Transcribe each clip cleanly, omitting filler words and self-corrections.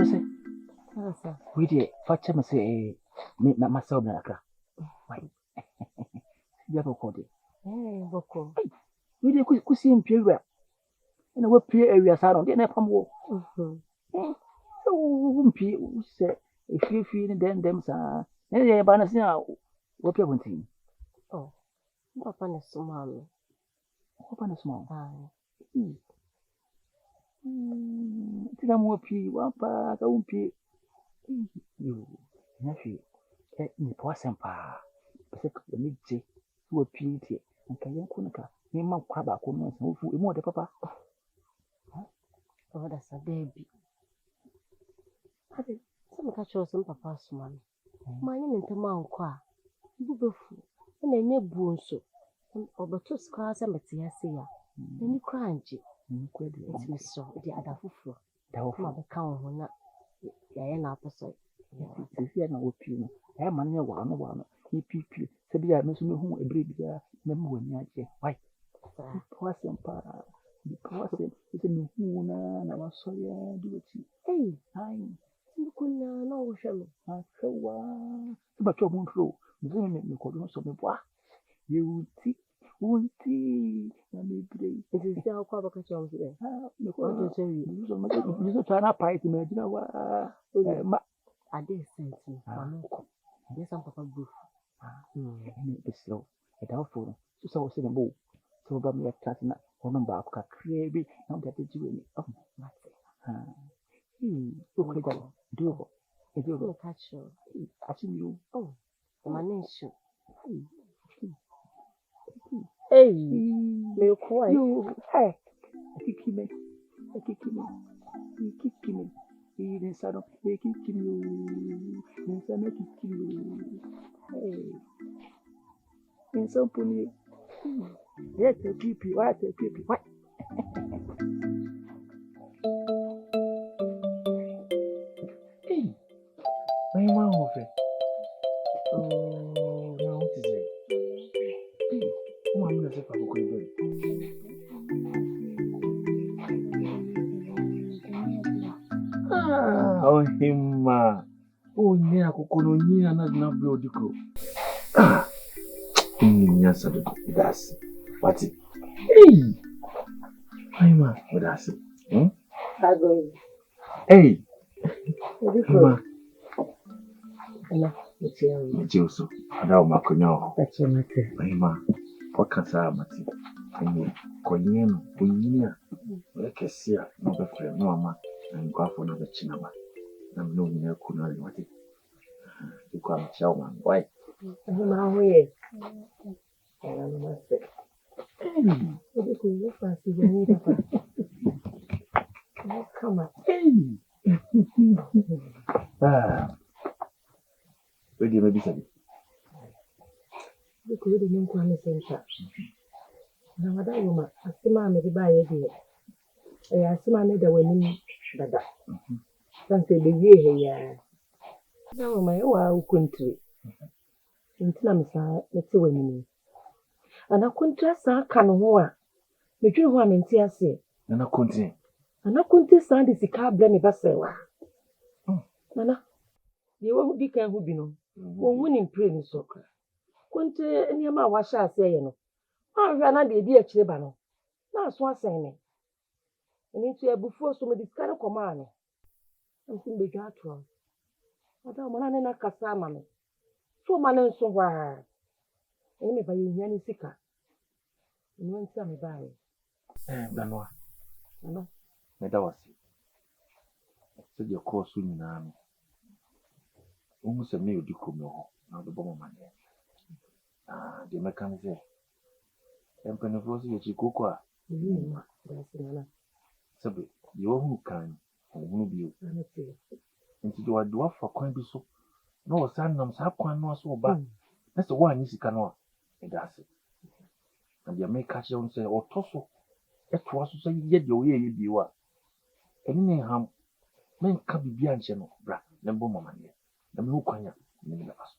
say, we did fetch him say, make myself in a crack. Why? You have a code. Boko. We did could see him period. And what peer areas are on the Nepal war. So, won't be, say, if you feel them, sir, and they're banners now. What you want to? Oh, Papa is small. Open a small. Tira more pee, one part, I won't pee. You, nephew, me poison pa. But the need who appeared here, and Kayan Kunaka, me mount crab, I couldn't move more the papa. Oh, that's a baby. Some catch some papa's man. My name is Tamanqua. Bubu, and a new boonso. Or but two scars and Matia see ya. Then you crunchy. It's Miss So, the other foot. Thou Mother count who not. Diana opposite. If you are not with you, I am only one. He peeped. Sabia, Miss who a breed, member when you why? Poison pa. The poison is a new moon, and I was sorry I do it. Hey, you couldn't know, shall I? So, but your moon flow. You make me call you some bois. You see, won't see. Let me play. It is now quite a question today. What to tell you? You just try not pie to imagine what I did say to you. Yes, I'm Papa Booth. It's slow. It's helpful. So I was in a bowl. So about me a chatting up. Remember, I've got crazy. Now that it's doing it. Oh, okay, do it. Do catch you. I see you. Oh, my name is Hey, me quite. You, hey, kick me. He didn't saddle, he kick you. Hey, in some pony. Yes, a peepee, what a peepee, what? Hey, my mouth. Oh, now what is it? Hey, oh, I'm going to say, Papa, go away. Oh, him, oh, yeah, Coconia, not beautiful. Yes, that's what's it. Hey, I'm that's it. Hey, hello, it's you, so I don't make no. That's your matter. What can I say? I'm Korean, like a seer, no better, no, mamma, and go for another chinama. I'm no near Kunari, what it. You come, Chelman, why? I'm here. Come on. Where do you maybe say? You could even call me same shop. Now, that woman, I see my maybe buy a deal. I see my mother winning that. Something the year. Now, my own country. Until I'm sorry, let's see winning. And I couldn't trust our canoe. The true one in Tiasi. And I couldn't stand this car blame Bassewa. Nana, you won't be can who be no. One winning praying soccer. Couldn't any amount what shall I say, you know. I ran out the dear Chibano. Now, swan saying it. And into a before so many kind of command. Something big out from. Madame Manana Cassamame. So man and so wild. Anybody in any sicker. And when some buy. Danoa. No, that was it. Said your course soon in army. Almost a meal do come now the bomb of my head. The mechanism. And Penavosi, you go qua. Sabi, you who can, and who be you. And to do a dwarf for coin be so. No, son, no, Sapquan was so bad. That's the one you canoa. And that's it. And you may catch on say, or tosso. It was to say, yet your way you are. And in ham, men can be beyond channel, bra, number mamma. The Mukanya, many of us.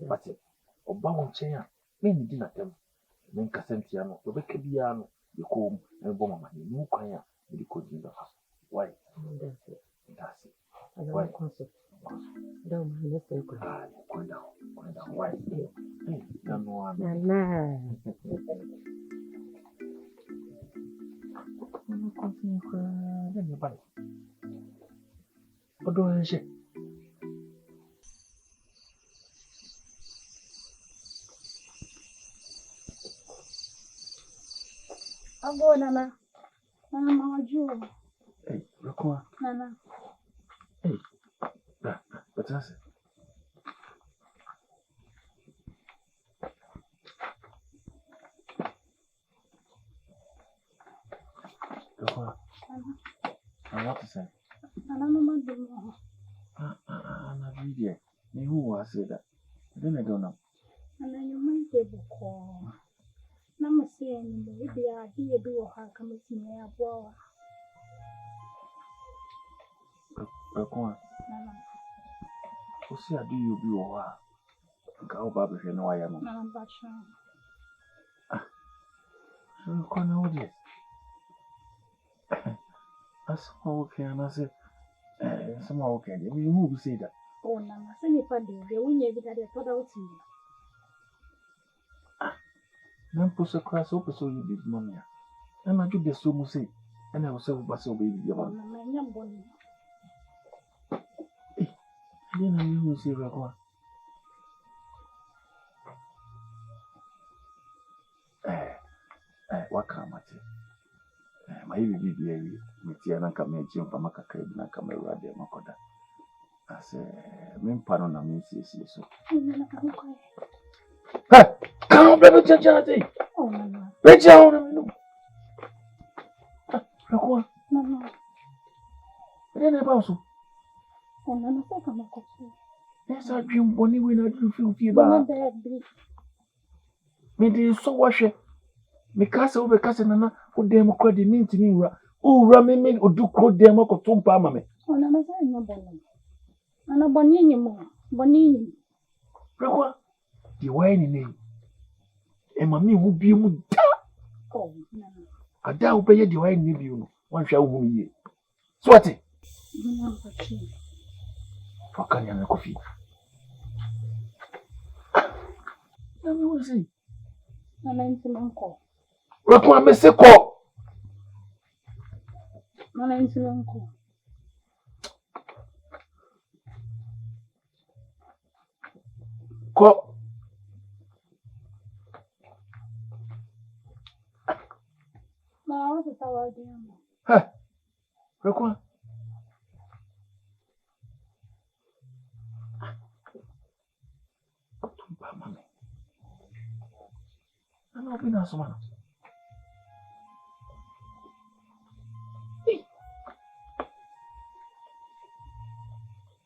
But it, or bound chair, men did not them. Men Cassentiano, the Becabiano, the comb, and Bomama, Mukanya, the could in the house. Why? That's it. And I want concert. Don't mind this circle. Go down. Why? Hey, don't know what. Nana. I'll go, Nana. Mama, you. Hey, Rakua. Nana. Hey, but that's it. Rakua. I want to say. Nana, Mama, do more. I'm not reading. Who was it that? Then I don't know. And then you might be able to call. Nama saying, maybe I hear do her come to me a boy. Rakua. What's your do you be or go back if you know I am? Nana, but So, Connor, what is that's okay, and I said, some okay. I mean, who will say that? oh, Nana, send you for the win every day. I thought out to you. Then push across open so you big money. And I do the so much say, and I was so baby. Oh, Nana, young boy. Then I will say, Rakua. What come at it? My baby, with Tiana come here, from a crib, and I come around there, Makoda. I say, men pardon, I mean, so. Hey, come, baby, Charity. Oh, Nana. Bitch, I want to know. Nana. Then about so. Oh, Nana, say come up. Yes, I dream bonny when I do feel fever. Me did so wash it. Me castle over cousin and who damn credit mean to me. Oh, ramming or do code them or to Pamame. Oh, Nana, say your bonny. Nana, bonny more. Bonny. Rakua, the wine in name. And mammy will be mu. Oh, Nana. I doubt pay the wine in you. One shall whom ye. Swatty. For Canyon coffee. Let me see. Nana, into uncle. Rakua, Miss Call. Nana, into uncle. Call. No, what's the hour idea? Hey, Rakua. Mammy. I'm not being as one.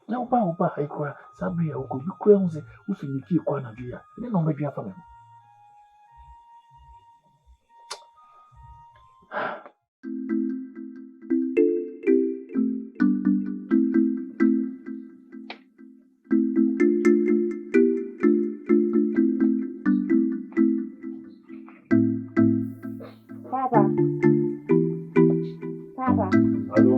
Now, Papa, I cry, Sabria, who could you crown the who's in the key corner, dear? Then no maybe a family. Papa. Hello.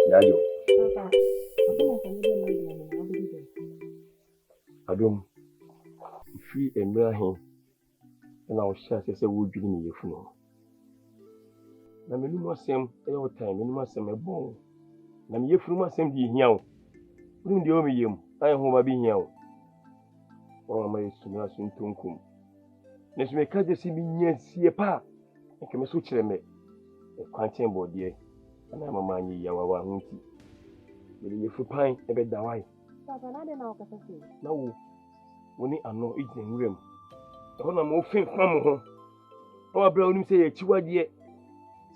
Yayo. Papa. Adum. Free Emrahim. And I was sure I said, would you need your phone? Na me numa sem e o time me numa sem e bon na me yefuru ma sem di hia o rum di o me yem ai ho ba bi hia o o ma yesu na so ntonkum na so me ka je si mi nya sie pa e ke me so kire me e kwanchen bodie na mama anyi ya wa ho nti me yefuru pan e be da wai Papa na de na o kasa se na wo woni ano ejina nwurem e ho na mo fin fam ho o abra onim se ye chiwade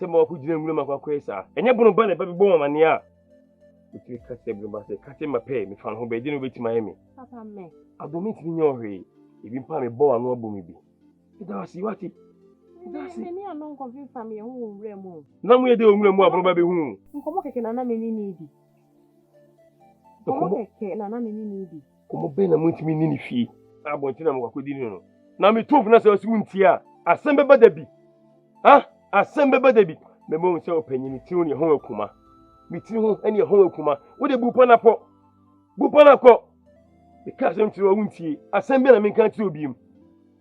Sema ku jina nwura makwa esa enye bono ba na ba bi bo mane a uti ka se bi ba se ka se mape mi fan ho be di no beti mayemi Papa me adomi ti nyo hwe ebi mpa me bo anu abo mi bi ida wasi wati ni ano nko fi fam ye hu nwura mu na mu ye de nwura mu abro ba be hu nko keke na na me ni di nko keke na na me ni di ko mo be na mu ti mi ni fi abonti na mo kwakodi ni no Na me tofu na se wasi wuntia. Asembe bada bi. Ha? Asembe bada bi. Me mo nse opanyini ti ho ne ho akuma. Me ti ho ene ho akuma. Wo de bupa na po. Bupa na ko. Me ka sem ti wo wuntie. Asembe na me kan ti obiem.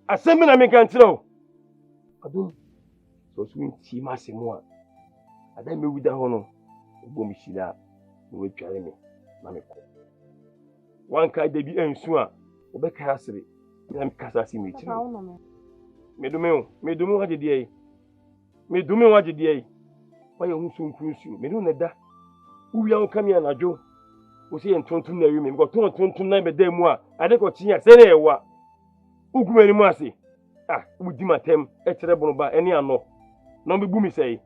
Asembe na me kan ti o. Adum. So su wuntie ma se mo a. Ada me wuda ho no. Ogbo mi shida. Me we tware me. Na me ko. Wan ka de bi ensu a. Obeka asere. Na me kasa si me ti. Medume waje die. Medume waje die. Why hu so nkunsu. Medu na da. Uwia ho kam ya najo. O se entonton na wi me ko tonton na be da mu a. Ade ko tia se na ewa. Ugumani mu ase. Ah, udi matem e kire bono ba eni ano. Na me bu mi sei.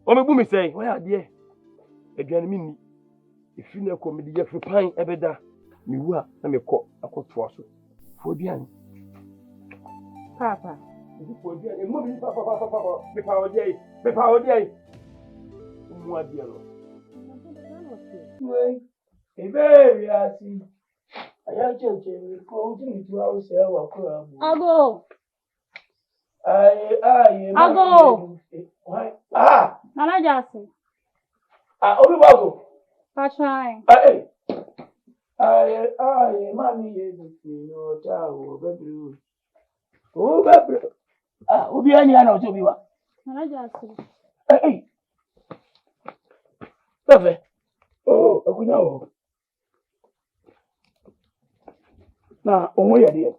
O me bu mi sei. Why ade? Aduane mi ni. Efi na ko me de yefru pan ebeda. Mi wu a na me ko akoto aso. Fo aduane. Papa. Me power day. Mo adia no. Wait. E very asi. Aya chenche ko ujini tu au se wa ko. Ago. Ago. Ah. Nana Jasi. Obi bago. Pachai. Mami ye bi no ta o bedu. O bedu. Obi ani ana o tobi wa. Nana Jasi. Pepe. Akunya o. Na onwo ye de.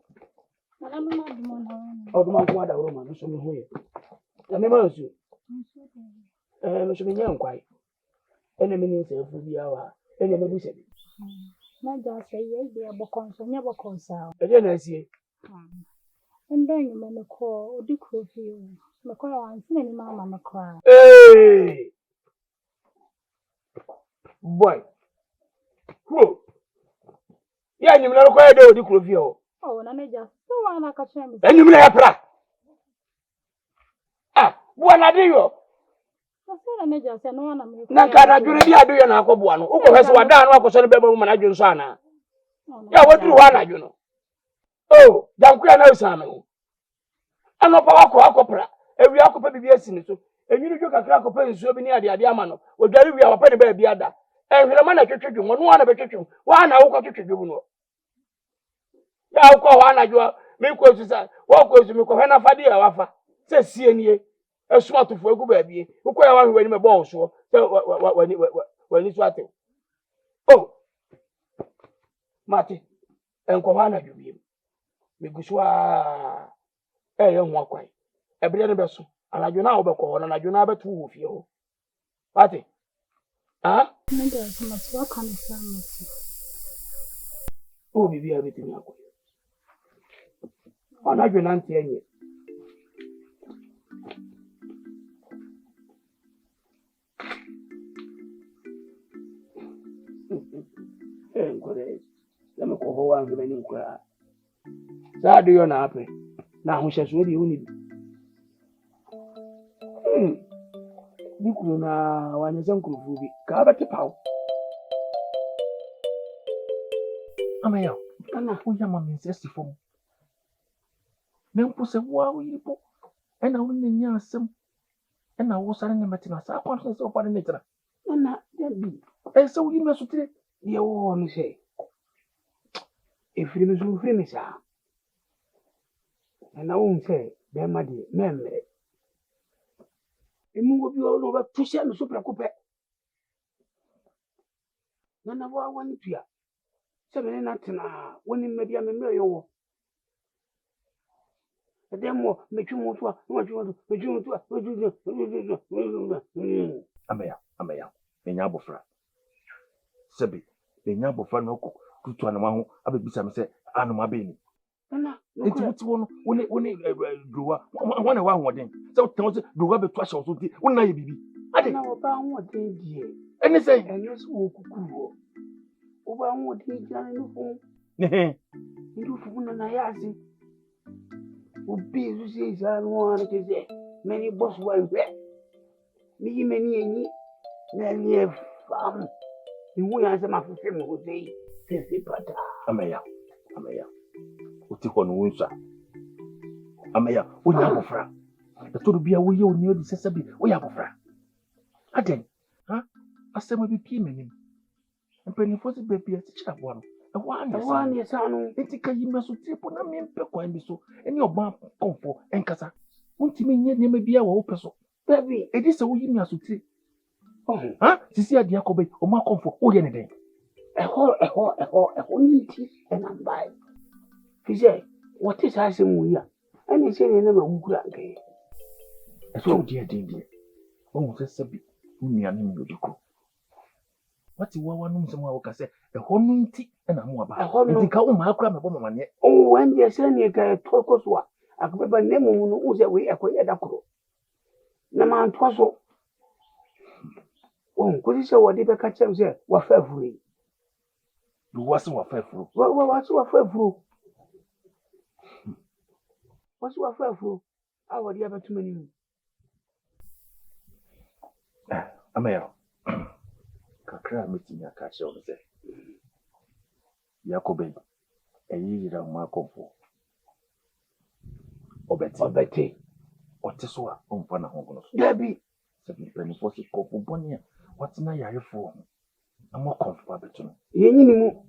Nana mama dumo na. Oduma ko ada ro ma no so me ho ye. Na me ma so. No so me nyan kwai. Ene me ni se fu bia wa. Ene me bu se bi. Na Jasi ye bi abokonso nya bokonsa. Eje na asie. Ndo nyuma me ko odi krofi. Me ko ya ansina ni mama me ko. Boy. Who? Ya nyum na ko ya de odi krofi o. Nana Jasi. So wa na ka chere me. Enyum na ya pra. Buana de yo. Nana Jasi no na me. Na ka na dwure bi adoyo na akobua no. Uko hwe so wada no akoso no beba mu na dwun so ana. Ya waduru wa na dwun no. Jankuya na usame ho. Anopa wako akopra. Ewi akopa bibi asini so. Enyinu dwo kakra akopa nsuo bi ni ade ama no. Odware wi awapa ne ba bi ada. Ehwere na twetwedwo no wa na betwetwo. Wa na wo twetwedwo no. Ya ko wa na dwo me ko susa. Wo ko su me ko hwe na fade ya wafa. Se sie nie. Esu atofo egu ba bie. Wo ya wa hwe ni me bo so. Se wani so ate. Mate. Enko wa na dwo bi. Meguswa ye ho akwai ebere ne beso anadwo na obekọ na anadwo na betu wo fie ho pati Nenda sama kana sana bibi ya betimi akwai anadwo na nte enye nkore lemme ko ho wa ngbe ni nkora Sadu yo na ape. Na ahụhịa so dị uni bi. Dikuru na wanyeze nkurufu bi. Ka abete pawo. Amaya, ana uya mama insist fom. Na mpose wa uyipo. Ena wonne nya asem. Ena wo sare ne metina sa kwa so so kwade ne tira. Na dabi. So uyi me so tire. Ye wo no se. Efiri me so firi me sa. Na wo nse be ma de memre. Emu go bi o no ba tusia me so prekope. Na wo awani tua. Se me na tena woni mmabia me mre yo wo. Edemo metwumo so a, metwumo so a. Amaya. Enya abofra. Sebi, enya abofra no ko tutu anama ho abebisa me se anoma be ni. Na Enti wuti wono woni drowa wona wa hoden se wotan se drowa betu ahye so ti wona ye bibi ade na wo ba hoden die eni se enyo so wo kukuru wo ba hoden jare no fun ndu fu na ya asi obi ezu se isa no an ke se many boss wa npe mi many enyi na lief fam ni ya se ma fu fe mo se pata amaya uti ko no unsa Amaya, when you have a fra. The to be away, you knew the Sasabi, we have a fra. Again, huh? I said, maybe Pimin. And Penny was a baby as a chap one. A 1 year son, it's a Kayima so tip on a mean pequan so, and your mom comfort and Casa. Won't you mean you may be our person? Baby, it is a way you to see. Oh, huh? Sisia Diacobe, or my comfort, or anything. A whole tea, and I'm by. Fizzy, what is I say, we are? And he said, never would agree. So, dear, oh, that's a bit. Only a name you go. What you want to know, someone can say, a whole tea, and I'm about a whole my crime of woman. Oh, when you send you a talk of what? I could remember name who's away acquired a crow. Naman Twasso. Oh, could you say what did I catch him there? What fair free? You wasn't what fair fruit. What's what fair fruit? What's what fair fruit? How would you ever too many? Amaya, Kakra meeting a catch on the Yakobe, a year of my comfort. Obeti, what is what on Pana Hongo? Debbie, 7 penny for 6 for Bonia. What's my eye for? I'm more comfortable. You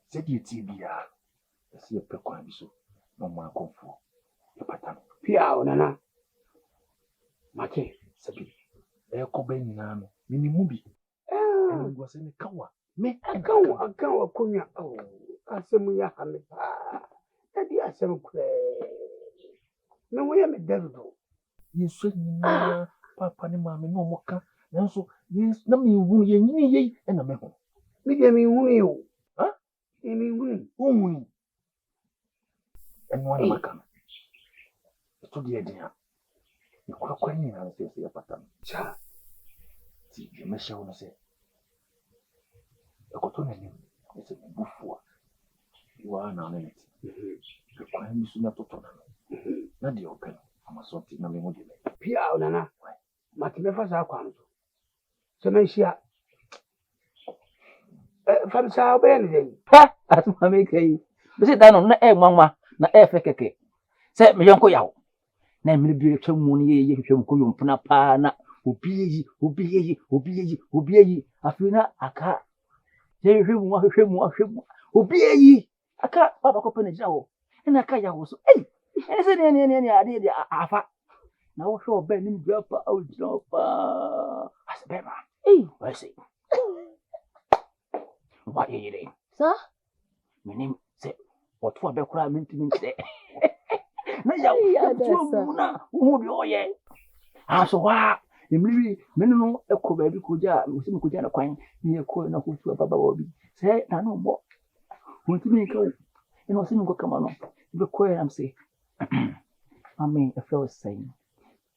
said you TBR. I see a pequan so no more comfort. Your pattern. Pia, Nana. Mate, Sabi. Yakobe Nano, Minimubi. And was in a cow. Me, a cow, Kunya. Oh, I say, we are having Daddy, I say, no way I'm a devil. You said, Papa, Mamma, no mocha. And so, yes, no me who ye and a meho. Maybe I mean, who you? Huh? I mean, who? And one of my come. To the idea. You could have quite and say, a pattern. Cha. See, you may show us. A cotton is a buffo. You are an enemy. The crime is not to turn. Not the open. I'm a sort of name. Pia, Nana. Matinefas are quantum. So, Messia. From Sao Benny. Ha! As my make a visit down on the air, mamma, na air feke. Set me uncle Yao. Name me be a chumuni, you could punapana, who be ye, a fina, a car. They him, who be ye, a car, Papa open a jaw, and a kaya was, eh, isn't any idea, Afa. Now show Benny drop out, drop, as a bear. Eh, I see. What are you doing, sir? My name said, what for the crime meant to me today? Who do you? Ah, so what? You may know a co baby could have a coin near corner who to a baba will be. Say, no more. Want to make a and was in go come on. The queer, I'm say. I mean, a fellow saying,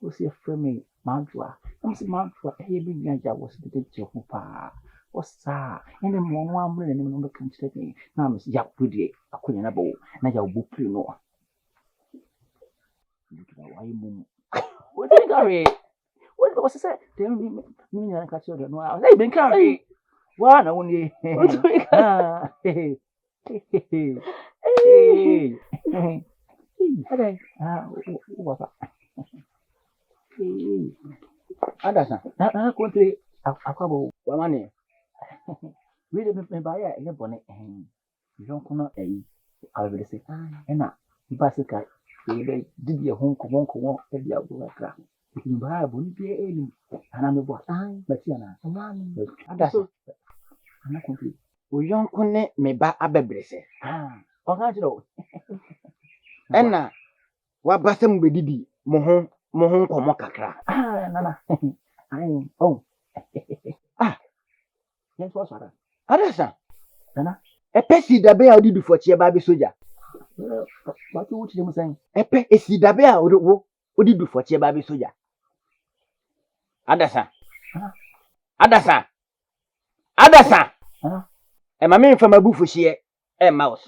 was he a friend, Mantua? I'm saying, Mantua, a heavy ganja was the picture of Papa. What's that? And then 1 million in the country. Now, Miss Jack Woody, a queen a bow, and your book, you know. What did you carry? What was it? Tell me, I catch you. I've been carrying one only. Hey, what's that? That's country. A couple of money. We didn't buy a bonnet and you don't know I will say, and now, bicycle. Did your home walk at the outback. You can buy a bonnet and I'm a boy. But you know, that's I'm not complete. We young connect me by a baby. Oh, I know. And now, what Bassam we did, Mohon, Comocacra. Nana. Oh, yes, what's that? Adasa, Nana. A pessy the bear did for Chia Baby Soja. What you would say? A pet is the bear would do for Chia Baby Soja. Adasa. And my man from a booth here, a mouse.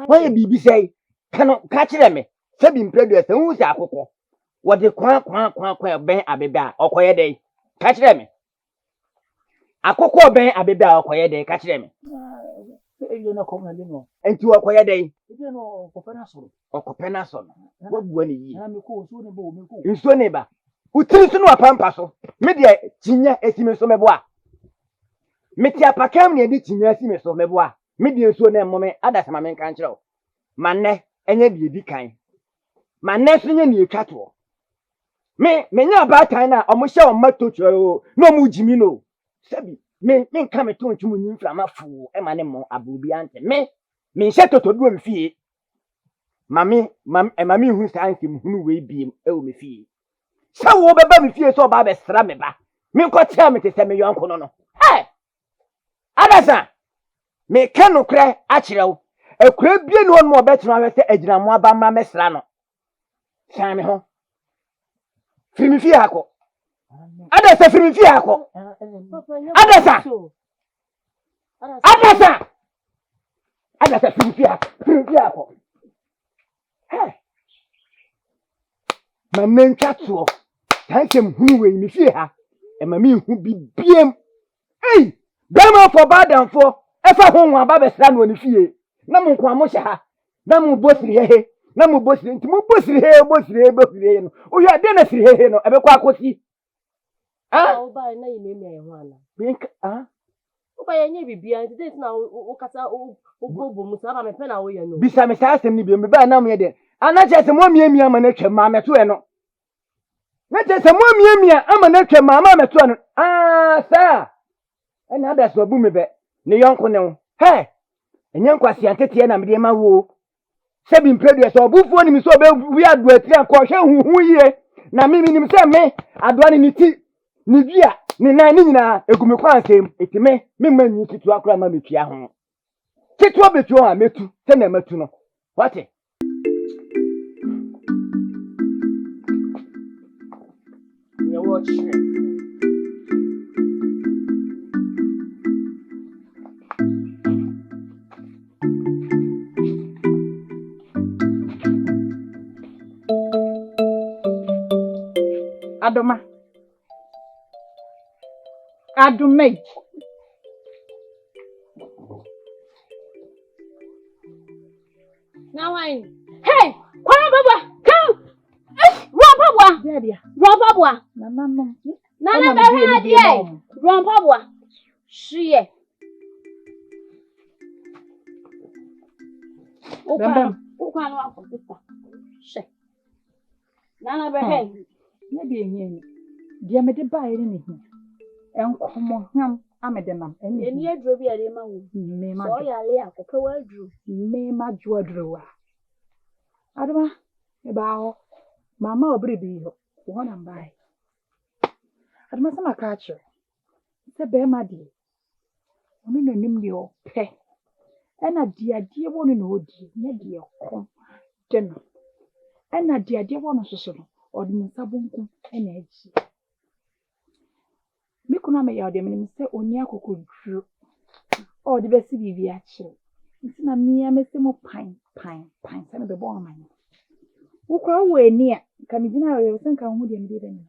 Why did you say? Cannot catch them? Seven predators, who's a cocoa? What the quack, ben a baby or quiet day? Catch them. A cocoa ben a baby or quiet day, catch them. You know, come and know. And to a quiet day. If you know, Copenason Or Copenason. What when ye? I'm a cool, soon a boom. In so neighbor. Who tells you no a pampaso? Media, Tinia, estimate so mebois. Metia pacam near the Tinia, so mebois. Media so name moment, others my main control. Manne, and yet be kind. Manne, swinging you cattle. Me nya ba tan na omo hye o mato choro no mu jimino sabi me nka me to ntwum nyi mframa fu e ma ne mo abubi ante me hye totodu am fie mami hu santi hunu we biem e o me fie sa wo beba me fie so ba be sra me ba me nko tia me te se me yonko no adasa me kanu kre a kirew akura bie no mo betena hwe se agina mo aba ma me sra no san me ho Frimifia ako. Adasa frimifia ako. Adasa. Adasa frimifia ako. Hey. Ma menka to. Tansem hunu we mi fie ha. E ma mi hu bi biem. Hey, bema for bad and for. E fa ho aba be sra no ni fie. Na mo nko amo hye ha. Na mo bosiri hehe. Na mo bosiri nti mo bosiri he no o ya de na siri he no e be kwa akosi o ba na yime me ho ana bink o ba yenye bibia nti dey na o kasa o bobo mu sa ba me pe na o ye no bisa me sa asem ni bi me ba na mo ye de ana che se mo miamia ma na twem ma me to e no na che se mo miamia ama na twem ma me to no sa ena ada so bu me be ne yonko ne ho he enye nkwasi antete na me de ma wo Sebi mpredu so obufuo ni mi so be wi adu ati akọ hwe huhu yie na mimi ni se me adoa ni ti ni dua ni nan ni nyina egumi kwa ansem etime memma nyi titu akora ma metua ho titu obetuo ha metu se na metu no wate ye watch Adume. Now I. Hey, come baba, come. Run baba. Dear. Run baba. Nana. Nana be dear. Run baba. She. Bam. O kan wa ko sister. She. Nana be hey. Na bi ehia ni. Dia me de bae ni hi. Enkomo hwam amedemam eni Eni aduro bi ade ma wo. Me ma. So ya le akopɛ wa aduro. Me ma jo aduro wa. Adama e ba ho. Mama obiri bi ho. Wo na mbae. Adama sama ka acho. Se be ma di. Oni no nim de o pe. Ena diade wo no odi. Ne de ko. Deno. Ena diade wo no soso no. Odi nsa bonku ena aji. Me kuna me ya de me se oni akokodru o de besi bibi achi nti na me me se mo pan se me be bo aman wo kwa wo ani a ka me gina we se nka hu de me de ni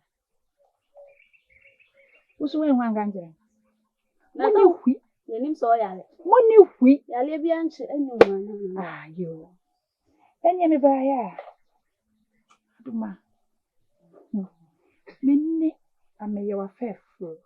wo so we hu anga njere Na ni hui Yenim so ya le. mo ni hui Ya le bi anche enyu wana. ayo enye me ba ya duma me ni ameyewa fefu